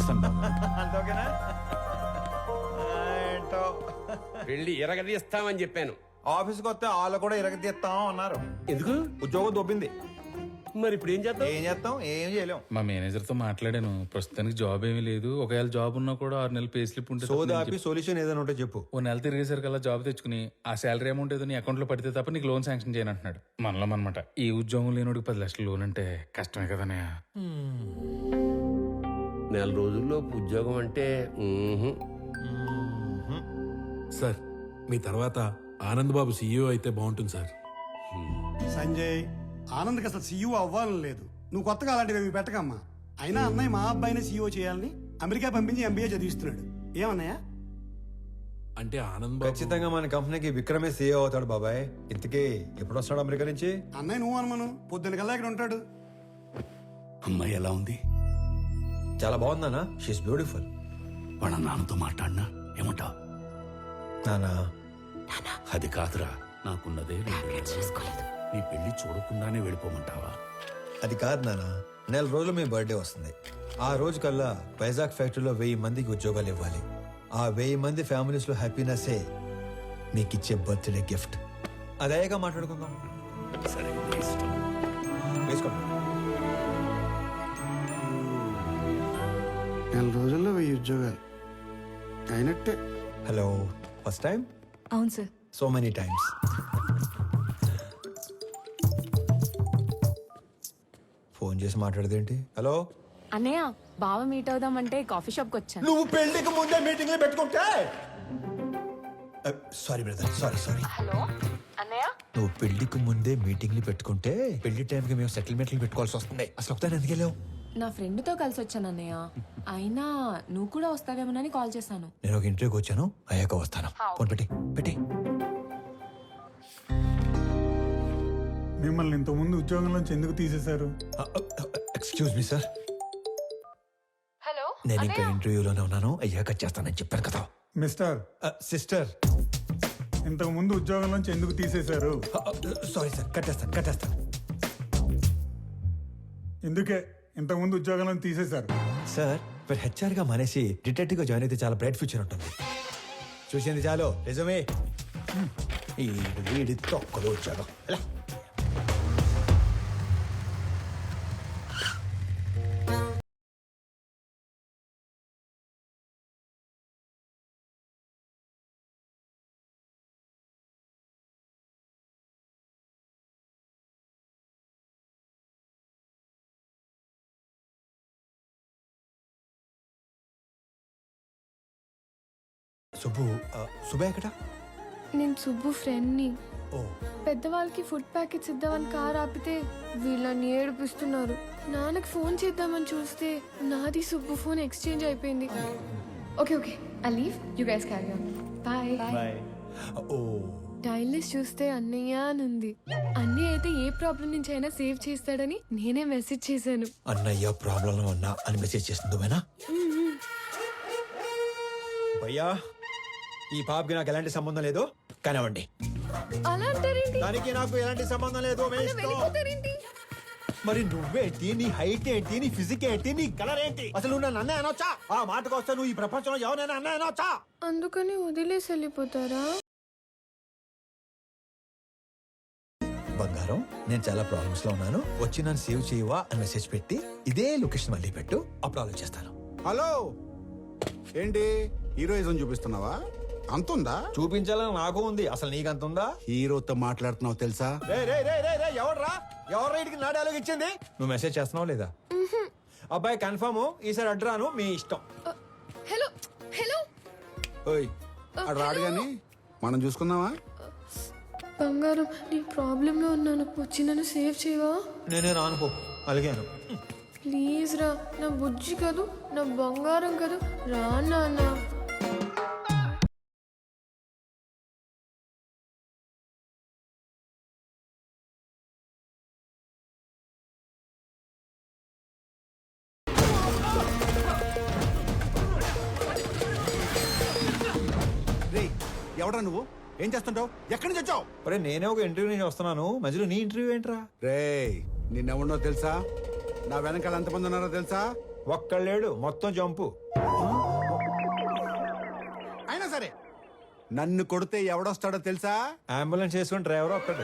వస్తాను బాబు. అంత ఓకేనా? ఏంటో వెళ్ళి ఎరగదీస్తామని చెప్పాను. ఆఫీస్కి వస్తే వాళ్ళు కూడా ఇరగదీస్తాం అన్నారు. ఎందుకు? ఉద్యోగం దొబ్బింది. మరి ఇప్పుడు ఏం చేద్దాం? ఏం చేస్తాం? ఏం చేయలేం. మా మేనేజర్ తో మాట్లాడాను. ప్రస్తుతానికి జాబ్ ఏమీ లేదు. ఒకవేళ జాబ్ ఉన్నా కూడా 6 నెలలు పే స్లిప్ ఉంటే తప్ప సోదా నేను ఆపి సొల్యూషన్ ఏదైనా ఉంటే చెప్పు. ఓ నెల తిరిగేసరికల్లా జాబ్ తెచ్చుకుని ఆ శాలరీ అమౌంట్ ఏదో నీ అకౌంట్ లో పడితే తప్ప నీకు లోన్ శాంక్షన్ చేయను అంటున్నాడు. మనలో అనమాట. ఈ ఉద్యోగం లేనోడికి 10 లక్షలు లోన్ అంటే కష్టమే కదనే. నెల రోజుల్లో ఉద్యోగం అంటే సార్ మీ తర్వాత ఆనంద్ బాబు సీఈఓ అయితే బాగుంటుంది సార్. సంజయ్, ఆనంద్కి అసలు సీఈఓ అవ్వాలని లేదు. నువ్వు కొత్తగా అలాంటివి పెట్టకమ్మా. అయినా అన్నయ్య మా అబ్బాయిని సీఈఓ చేయాలని అమెరికా పంపించి ఎంబీఏ చదివిస్తున్నాడు. ఏమన్నయ్య? అంటే ఆనంద్ బాబు ఖచ్చితంగా మన కంపెనీకి విక్రమే సీఏ అవుతాడు బాబాయ్. ఇంతకీ ఎప్పుడు వస్తాడు అమెరికా నుంచి? అన్నయ్య నువ్వు అనమను, పొద్దున కల్లా ఇక్కడ ఉంటాడు. అమ్మాయి ఎలా ఉంది? చాలా బాగుందన్నా. She's beautiful. వాళ్ళ నాన్నతో మాట్లాడినా ఏమంటావు? నానా అది కాదురా, నాకున్నదే 2 నెలలు. నీ పెళ్లి చూడకుండానే వెళ్ళిపోమంటావా? అది కాదు నానా. నెల రోజులు మీ బర్త్డే వస్తుంది. ఆ రోజు కల్లా వైజాగ్ ఫ్యాక్టరీలో 1000 మందికి ఉద్యోగాలు ఇవ్వాలి. ఆ 1000 మంది ఫ్యామిలీస్ లో హ్యాపీనెస్ మీకు ఇచ్చే బర్త్డే గిఫ్ట్. అదేగా మాట్లాడుకుందాం. సరే, నీ ఇష్టం. వేసుకోండి. నెల రోజుల్లో 1000 ఉద్యోగాలు అయినట్టే. Hello, first time? అవును sir. So many times. Phone చేసి మాట్లాడదేంటి? హలో అన్నయ్య, బావ మీట్ అవుదామంటే కాఫీ షాప్ కి వచ్చాను. నువ్వు పెళ్లికి ముందే మీటింగ్లు పెట్టుకుంటే. Sorry brother, sorry. హలో అన్నయ్య. నువ్వు పెళ్లికి ముందే మీటింగ్లు పెట్టుకుంటే పెళ్లి టైంకి మేము సెటిల్మెంట్లు పెట్టుకోవాల్సి వస్తుంది. అసలు ఒకసారి ఎందుకు వెళ్ళావు? నా ఫ్రెండ్ తో కలిసి వచ్చాను అన్నయ్య. అయినా నువ్వు కూడా వస్తావేమోనని కాల్ చేశాను. నేను ఒక ఇంటర్వ్యూకి వచ్చాను, అయ్యాక వస్తాను. ఫోన్ పెట్టి. మిమ్మల్ని ఇంతకుముందు ఉద్యోగంలోంచి ఎందుకు తీసేశారు? Excuse me sir. హలో నేను ఇంకా ఇంటర్వ్యూలోనే ఉన్నాను, అయ్యాక చేస్తానని చెప్పాను కదా. Mister, sister. ఇంతకు ముందు ఉద్యోగంలోంచి ఎందుకు తీసేశారు? సారీ సార్, కట్టేస్తాను. ఎందుకే ఇంతకు ముందు ఉద్యోగంలో తీసేశారు? సార్, మీరు హెచ్ఆర్ గా మానేసి డిటెక్టివ్ గా జాయిన్ అయితే చాలా బ్రైట్ ఫ్యూచర్ ఉంటుంది. చూసింది చాలు, నిజమే. ఈ వీడి తొక్కలు వచ్చాడు. సుబ్బు ఎక్కడ? నేను సుబ్బు ఫ్రెండ్ని. ఓ, పెద్దవాళ్ళకి ఫుడ్ ప్యాకెట్స్ ఇద్దామని కార్ ఆపితే వీళ్ళని ఏడిపిస్తున్నారు. నాన్నకి ఫోన్ చేద్దామని చూస్తే నాది సుబ్బు ఫోన్ ఎక్స్చేంజ్ అయిపోయింది. Okay I leave, you guys carry on. Bye. Oh, dial list చూస్తే అన్నయ్య అని ఉంది. అన్నయ్య అయితే ఏ ప్రాబ్లం నుంచి అయినా సేవ్ చేస్తాడని నేనే మెసేజ్ చేశాను. అన్నయ్య ప్రాబ్లం ఉన్నా అని మెసేజ్ చేస్తుంది భయ్యా. ఈ పాపకి నాకు ఎలాంటి సంబంధం లేదు, కానివ్వండి. అలా అంటారేంటి? దానికి నాకు ఎలాంటి సంబంధం లేదు. వెళ్ళిపోతారేంటి? మరి నువ్వేంటి, నీ హైట్ ఏంటి, నీ ఫిజిక్ ఏంటి, నీ కలర్ ఏంటి? అసలు నువ్వు నన్ను అన్నయ్య అనొచ్చా? ఆ మాటకు వస్తే నువ్వు ఈ ప్రపంచంలో ఎవరైనా అన్నయ్య అనొచ్చా? అందుకని వదిలేసి వెళ్ళిపోతారా? బంగారం, నేను చాలా ప్రాబ్లమ్స్ లో ఉన్నాను, వచ్చి నన్ను సేవ్ చేయవా అని మెసేజ్ పెట్టి ఇదే లొకేషన్ మళ్ళీ పెట్టు, అప్పుడు ఆలోచిస్తాను. హలో, ఏంటి హీరోయిజం చూపిస్తున్నావా? అంతుందా? చూపించాలని నాకు ఉంది, అసలు నీకంత ఉందా? హీరోతో మాట్లాడుతున్నావు తెలుసా? ఎవరు రైట్కి నా డైలాగ్ ఇచ్చింది? నువ్వు మెసేజ్ చేస్తున్నావు లేదా? అబ్బాయి కన్ఫర్మ్, ఈసారి అడ్రాను, మీ ఇష్టం. హలో ఓయ్, అటు రాడు గాని మనం చూసుకుందామా? బంగారం, నీ ప్రాబ్లంలో ఉన్నాను, వచ్చి నన్ను సేవ్ చేయవా? నేనే రానుకో, అలిగాను. ప్లీజ్ రా, నా బుజ్జి కదూ, నా బంగారం కదూ, రా నాన్న. ఎవడా నువ్వు? ఏం చేస్తుంటావు? ఎక్కడి నుంచి వచ్చావు? అరే నేనే ఒక ఇంటర్వ్యూ నుంచి వస్తున్నాను, మధ్యలో నీ ఇంటర్వ్యూ ఏంట్రా? రే, నిన్నెవడో తెలుసా? నా వెనకాల ఎంతమంది ఉన్నారో తెలుసా? ఒక్కళ్ళేడు మొత్తం జంపు. అయినా సరే నన్ను కొడితే ఎవడొస్తాడో తెలుసా? అంబులెన్స్ చేసుకుని డ్రైవర్ ఒక్కడు.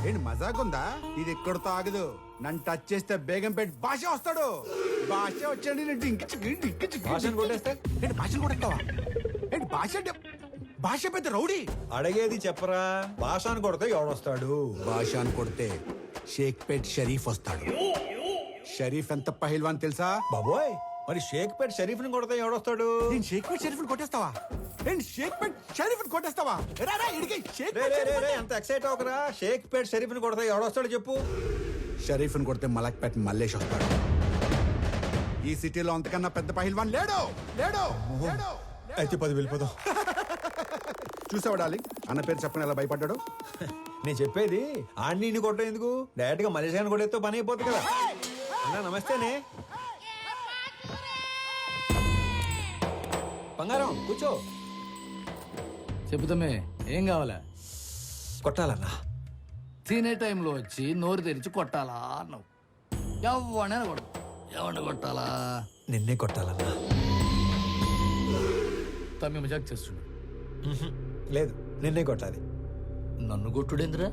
ఏంటి మజాకుందా? ఇది ఎక్కడితో ఆగదు. నన్ను టచ్ చేస్తే బేగంపేట భాష వస్తాడు. భాష వచ్చాడు భాషను కొట్టేస్తే ఏంటి భాషను కొడతావా? ఏంటి భాష అంటే భాష పెద్ద రౌడీ. అడిగేది చెప్పరా. భాషను కొడితే ఎవడొస్తాడు? భాష అని కొడితే షేక్పేట్ షరీఫ్ వస్తాడు. షరీఫ్ ఎంత పహిల్వాన్ తెలుసా? బాబోయ్, మరి షేక్పేట్ షరీఫ్ ని కొడితే ఎవడొస్తాడు? నేను షేక్పేట్ షరీఫ్ కొట్టేస్తావా? ఏంటి షేక్పేట్ షరీఫ్ కొట్టేస్తావా? రా, రా, ఇడికి రే, షేక్పేట్ రే, రే, షరీఫ్ రే, అంత ఎక్సైట్ అవకరా. షేక్పేట్ షరీఫ్ ని కొడితే ఎవడొస్తాడు చెప్పు. షరీఫ్ ని కొడితే మలక్పేట్ మల్లేష్ వస్తాడు. ఈ సిటీలో అంతకన్నా పెద్ద పహిల్వాన్ లేడు. లేడు, లేడు. అయితే 10 వెళ్ళిపోదాం. చూసావా డార్లింగ్, అన్న పేరు చెప్పని ఎలా భయపడ్డాడు? నేను చెప్పేది ఆడిని కొట్టడం ఎందుకు? డైరెక్ట్ గా మలేషియాని కొట్టేస్తే పని అయిపోతుంది కదా. అన్నా నమస్తేనే. బంగారం కూర్చో. చెబుతామే ఏం కావాలా? కొట్టాలన్నా. తినే టైంలో వచ్చి నోరు తెరిచి కొట్టాలా అన్నావు. ఎవడైనా కొడు. ఎవరిని కొట్టాలా? నిన్నే కొట్టాలన్నా. తమ్మి మజాక్ చేస్తుండు. లేదు, నిన్నే కొట్టాలి. నన్ను కొట్టుడేంద్రా?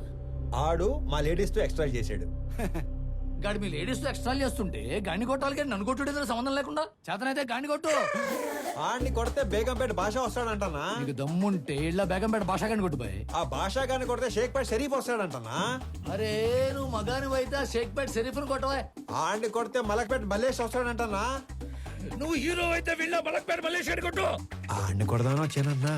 ఆడు మా లేడీస్ తో ఎక్స్ట్రా చేసాడు. గాడి మీ లేడీస్ తో ఎక్స్ట్రా చేస్తుంటే గాడిని కొట్టాలి కానీ నన్ను కొట్టుడేంద్రా సంబంధం లేకుండా? చేతనైతే గాడిని కొట్టు. ఆడిని కొడితే బేగంపేట భాష వస్తాడంటనా? నీకు దమ్ముంటే ఇళ్ళ బేగంపేట భాష గాని కొట్టుపోయి. ఆ భాష గాని కొడితే షేక్పేట్ షరీఫ్ వస్తాడంటనా? అరే నువ్వు మగాని అయితే షేక్పేట్ షరీఫ్ ని కొట్టవా. ఆడిని కొడితే మలక్పేట మల్లేష్ వస్తాడంటనా? నువ్వు హీరో అయితే వీళ్ళ మలక్పేట మల్లేష్ గాని కొట్టు. ఆడిని కొడదానో వచ్చానన్నా.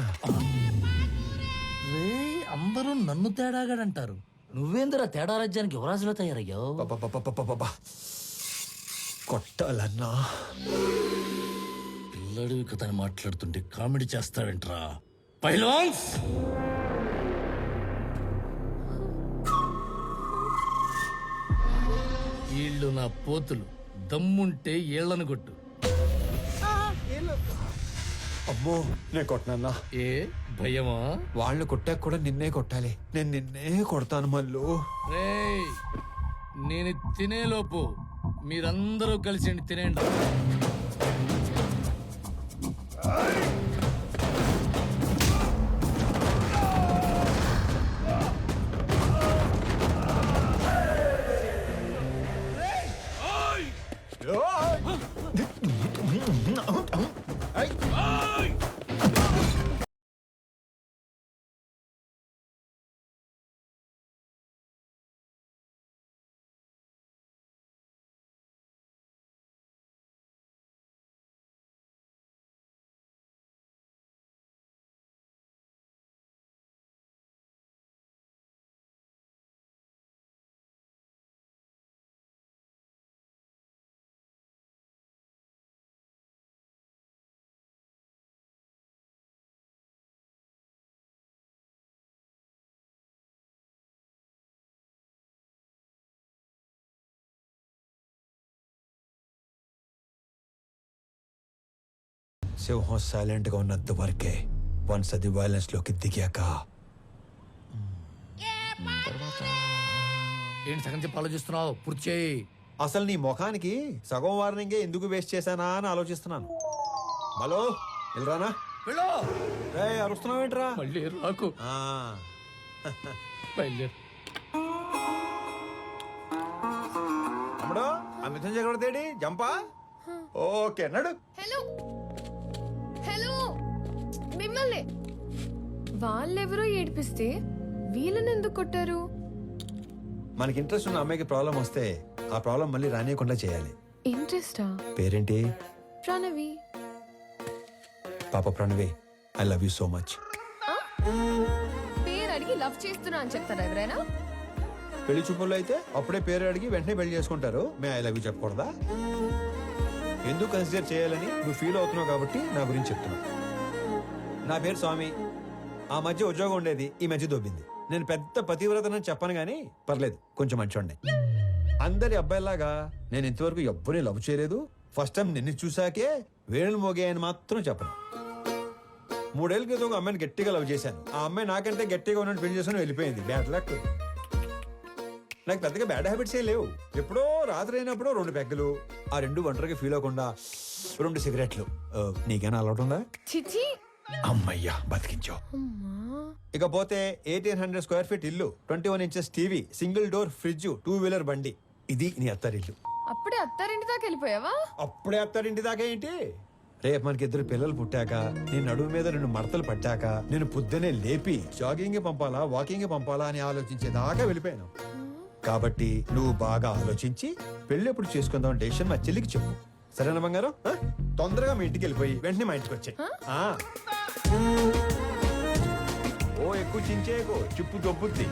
రే అందరూ నన్ను తేడాగాడంటారు. నువ్వేందిరా తేడా రాజ్యానికి యువరాజులో తయారయ్యావు? పపపపపపప. కొట్టాలన్నా. పిల్లడు కథని మాట్లాడుతుంటే కామెడీ చేస్తావేంట్రా పైలాన్స్? వీళ్ళు నా పోతులు. దమ్ముంటే ఏళ్లను కొట్టు. అమ్మో, నేను కొట్టనన్నా. ఏ భయమా? వాళ్ళు కొట్టాక కూడా నిన్నే కొట్టాలి. నేను నిన్నే కొడతాను మళ్ళు. రేయ్ నేను తినేలోపు మీరందరూ కలిసి తినేయండి. సింహం సైలెంట్ గా ఉన్నంత వరకే. వన్స్ అది వైలెన్స్ లోకి దిగాక ఏంటి సగం చెప్పి ఆలోచిస్తున్నావు? పూర్తి చేయి. అసలు నీ ముఖానికి సగం వార్నింగే ఎందుకు వేస్ట్ చేశానా అని ఆలోచిస్తున్నాను. హలో, వెళ్ళరానా? వెళ్ళు. అరుస్తున్నావేంట్రా? మళ్ళీ రాకు. బయలుదేరు. తమ్ముడు, ఆ మిథున్ చక్రవర్తి జంపా. ఓకే నడు. హలో హలో, మిమ్మల్ని వాళ్ళెవరో ఏడిపిస్తే వీళ్ళని ఎందుకు కొట్టారు? మనకి ఇంట్రెస్ట్ ఉన్న అమ్మాయికి ప్రాబ్లం వస్తే ఆ ప్రాబ్లం మళ్ళీ రానియకుండా చేయాలి. ఇంట్రెస్టా? పేరేంటి? ప్రణవి. పాప Pranavi, I love you so much. పేరు అడిగి లవ్ చేస్తున్నా అని చెప్తారా ఎవరైనా? పెళ్లి చూపుల్లో అయితే అప్పుడే పేరు అడిగి వెంటనే పెళ్లి చేసుకుంటారు. మే ఐ లవ్ యూ చెప్పకూడదా? ఎందుకు కన్సిడర్ చేయాలని నువ్వు ఫీల్ అవుతున్నావు కాబట్టి నా గురించి చెప్తున్నా. నా పేరు స్వామి. ఆ మధ్య ఉద్యోగం ఉండేది, ఈ మధ్య దొబ్బింది. నేను పెద్ద పతివ్రతనని చెప్పను గానీ పర్లేదు, కొంచెం మంచోండి. అందరి అబ్బాయిలాగా నేను ఇంతవరకు ఎవ్వరిని లవ్ చేయలేదు. ఫస్ట్ టైం నిన్ను చూసాకే వేణులు మోగాయని మాత్రం చెప్పను. 3 ఏళ్ల క్రితం ఒక అమ్మాయిని గట్టిగా లవ్ చేశాను. ఆ అమ్మాయి నాకంటే గట్టిగా ఉన్నట్టు పెళ్లి చేసుకుని వెళ్ళిపోయింది. Bad luck. నాకు పెద్దగా బ్యాడ్ హ్యాబిట్స్ ఏ లేవు. ఎప్పుడో రాత్రి అయినప్పుడు 2 పెగ్గలు, ఆ 2 ఒంటరిగా ఫీల్ అవ్వకుండా 2 సిగరెట్లు. నీకేనా అలవాటు ఉందా? చిచి అమ్మయ్యా బతికించావు. ఇకపోతే 1800 స్క్వేర్ ఫీట్ ఇల్లు, 21 inches TV, single door fridge, two wheeler బండి. ఇది నీ అత్తారిల్లు. అప్పుడే అత్తారింటి దాకా వెళ్ళిపోయావా? అప్పుడే అత్తారింటి దాకా ఏంటి? రేపు మనకి 2 పిల్లలు పుట్టాక, నేను నడుము మీద 2 మడతలు పట్టాక, నేను పొద్దునే లేపి జాగింగ్ పంపాలా వాకింగ్ పంపాలా అని ఆలోచించేదాకా వెళ్ళిపోయాను. కాబట్టి నువ్వు బాగా ఆలోచించి పెళ్లి ఎప్పుడు చేసుకుందాం డెసిషన్ మా చెల్లికి చెప్పు. సరేనా బంగారం? తొందరగా మీ ఇంటికి వెళ్ళిపోయి వెంటనే మా ఇంటికి వచ్చాయి. ఓ ఎక్కువ చించేయకు, చిప్పు దొబ్బుద్ది.